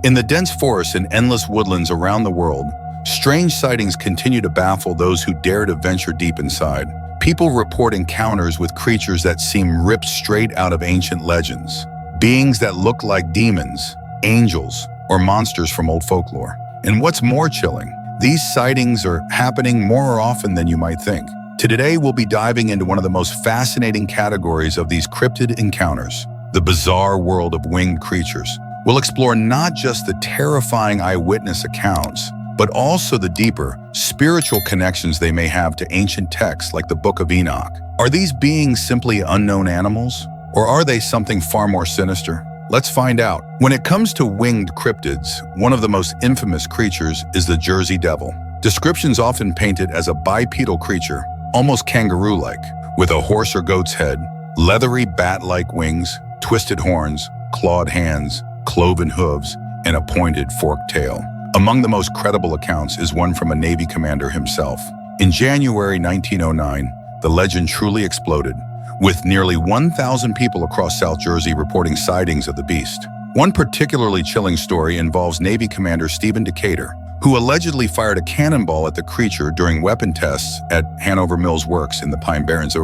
In the dense forests and endless woodlands around the world, strange sightings continue to baffle those who dare to venture deep inside. People report encounters with creatures that seem ripped straight out of ancient legends, beings that look like demons, angels, or monsters from old folklore. And what's more chilling, these sightings are happening more often than you might think. Today, we'll be diving into one of the most fascinating categories of these cryptid encounters, the bizarre world of winged creatures. We'll explore not just the terrifying eyewitness accounts, but also the deeper, spiritual connections they may have to ancient texts like the Book of Enoch. Are these beings simply unknown animals, or are they something far more sinister? Let's find out. When it comes to winged cryptids, one of the most infamous creatures is the Jersey Devil. Descriptions often paint it as a bipedal creature, almost kangaroo-like, with a horse or goat's head, leathery bat-like wings, twisted horns, clawed hands, cloven hooves, and a pointed forked tail. Among the most credible accounts is one from a Navy commander himself. In January 1909, the legend truly exploded, with nearly 1,000 people across South Jersey reporting sightings of the beast. One particularly chilling story involves Navy Commander Stephen Decatur, who allegedly fired a cannonball at the creature during weapon tests at Hanover Mills Works in the Pine Barrens.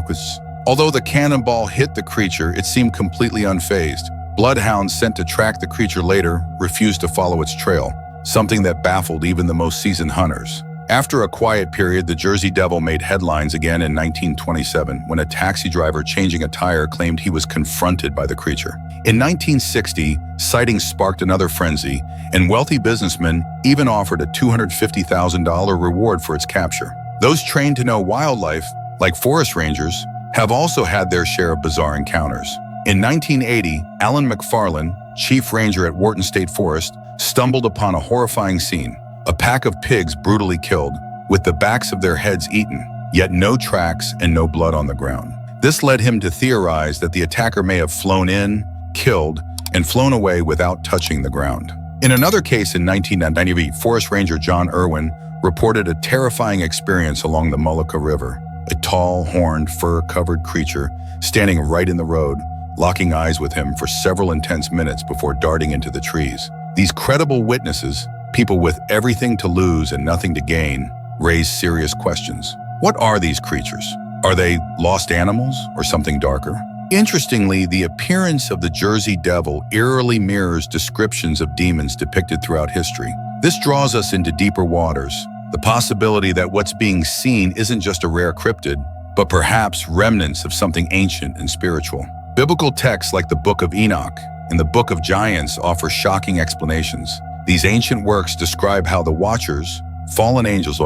Although the cannonball hit the creature, it seemed completely unfazed. Bloodhounds sent to track the creature later refused to follow its trail, something that baffled even the most seasoned hunters. After a quiet period, the Jersey Devil made headlines again in 1927 when a taxi driver changing a tire claimed he was confronted by the creature. In 1960, sightings sparked another frenzy, and wealthy businessmen even offered a $250,000 reward for its capture. Those trained to know wildlife, like forest rangers, have also had their share of bizarre encounters. In 1980, Alan McFarlane, chief ranger at Wharton State Forest, stumbled upon a horrifying scene. A pack of pigs brutally killed, with the backs of their heads eaten, yet no tracks and no blood on the ground. This led him to theorize that the attacker may have flown in, killed, and flown away without touching the ground. In another case in 1998, Forest Ranger John Irwin reported a terrifying experience along the Mullica River. A tall, horned, fur-covered creature standing right in the road, locking eyes with him for several intense minutes before darting into the trees. These credible witnesses, people with everything to lose and nothing to gain, raise serious questions. What are these creatures? Are they lost animals or something darker? Interestingly, the appearance of the Jersey Devil eerily mirrors descriptions of demons depicted throughout history. This draws us into deeper waters, the possibility that what's being seen isn't just a rare cryptid, but perhaps remnants of something ancient and spiritual. Biblical texts like the Book of Enoch and the Book of Giants offer shocking explanations. These ancient works describe how the Watchers, fallen angels,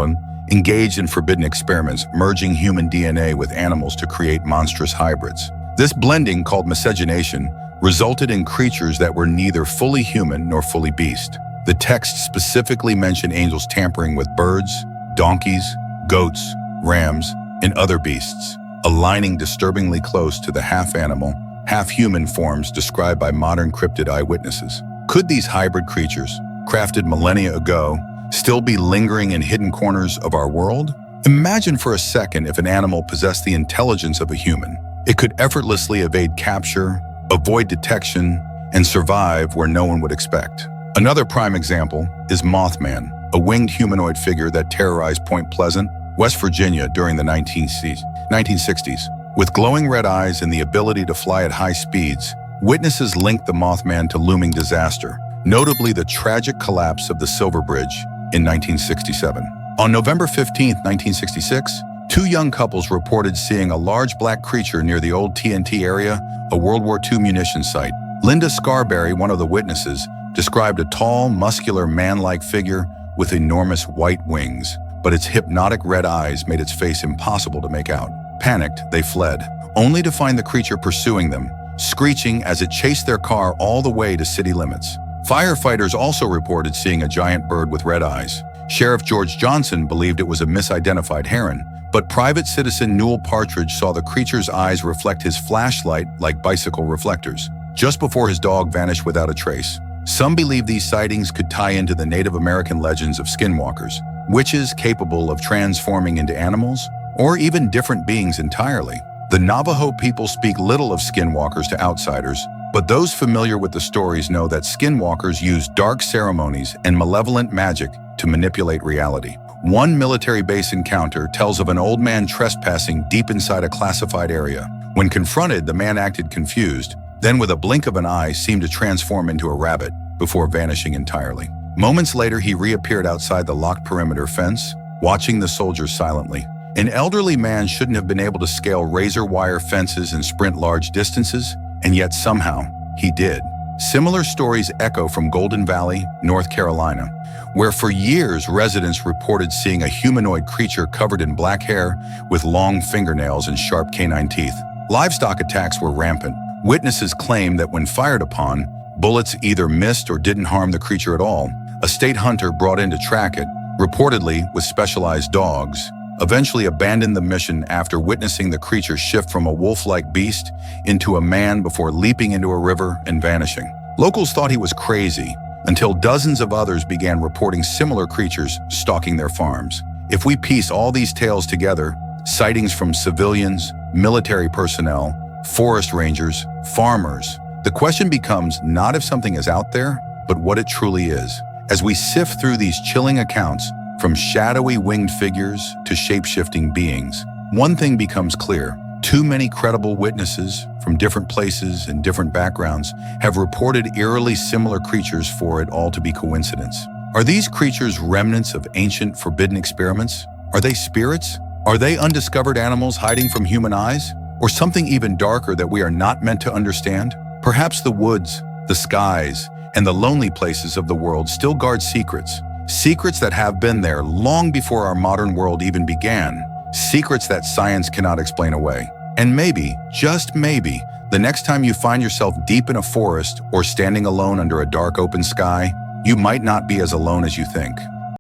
engaged in forbidden experiments, merging human DNA with animals to create monstrous hybrids. This blending, called miscegenation, resulted in creatures that were neither fully human nor fully beast. The texts specifically mention angels tampering with birds, donkeys, goats, rams, and other beasts, aligning disturbingly close to the half-animal, half-human forms described by modern cryptid eyewitnesses. Could these hybrid creatures, crafted millennia ago, still be lingering in hidden corners of our world? Imagine for a second if an animal possessed the intelligence of a human. It could effortlessly evade capture, avoid detection, and survive where no one would expect. Another prime example is Mothman, a winged humanoid figure that terrorized Point Pleasant, West Virginia during the 1960s. With glowing red eyes and the ability to fly at high speeds, witnesses linked the Mothman to looming disaster, notably the tragic collapse of the Silver Bridge in 1967. On November 15, 1966, two young couples reported seeing a large black creature near the old TNT area, a World War II munitions site. Linda Scarberry, one of the witnesses, described a tall, muscular, man-like figure with enormous white wings, but its hypnotic red eyes made its face impossible to make out. Panicked, they fled, only to find the creature pursuing them, screeching as it chased their car all the way to city limits. Firefighters also reported seeing a giant bird with red eyes. Sheriff George Johnson believed it was a misidentified heron, but private citizen Newell Partridge saw the creature's eyes reflect his flashlight like bicycle reflectors, just before his dog vanished without a trace. Some believe these sightings could tie into the Native American legends of Skinwalkers, witches capable of transforming into animals, or even different beings entirely. The Navajo people speak little of Skinwalkers to outsiders, But those familiar with the stories know that skinwalkers use dark ceremonies and malevolent magic to manipulate reality. One military base encounter tells of an old man trespassing deep inside a classified area. When confronted, the man acted confused, then with a blink of an eye seemed to transform into a rabbit before vanishing entirely. Moments later, he reappeared outside the locked perimeter fence, watching the soldiers silently. An elderly man shouldn't have been able to scale razor wire fences and sprint large distances, and yet somehow he did. Similar stories echo from Golden Valley, North Carolina, where for years residents reported seeing a humanoid creature covered in black hair with long fingernails and sharp canine teeth. Livestock attacks were rampant. Witnesses claimed that when fired upon, bullets either missed or didn't harm the creature at all. A state hunter brought in to track it, reportedly with specialized dogs, eventually abandoned the mission after witnessing the creature shift from a wolf-like beast into a man before leaping into a river and vanishing. Locals thought he was crazy until dozens of others began reporting similar creatures stalking their farms. If we piece all these tales together, sightings from civilians, military personnel, forest rangers, farmers, the question becomes not if something is out there, but what it truly is. As we sift through these chilling accounts, from shadowy winged figures to shape-shifting beings, one thing becomes clear. Too many credible witnesses from different places and different backgrounds have reported eerily similar creatures for it all to be coincidence. Are these creatures remnants of ancient forbidden experiments? Are they spirits? Are they undiscovered animals hiding from human eyes? Or something even darker that we are not meant to understand? Perhaps the woods, the skies, and the lonely places of the world still guard secrets. Secrets that have been there long before our modern world even began. Secrets that science cannot explain away. And maybe, just maybe, the next time you find yourself deep in a forest or standing alone under a dark open sky, you might not be as alone as you think.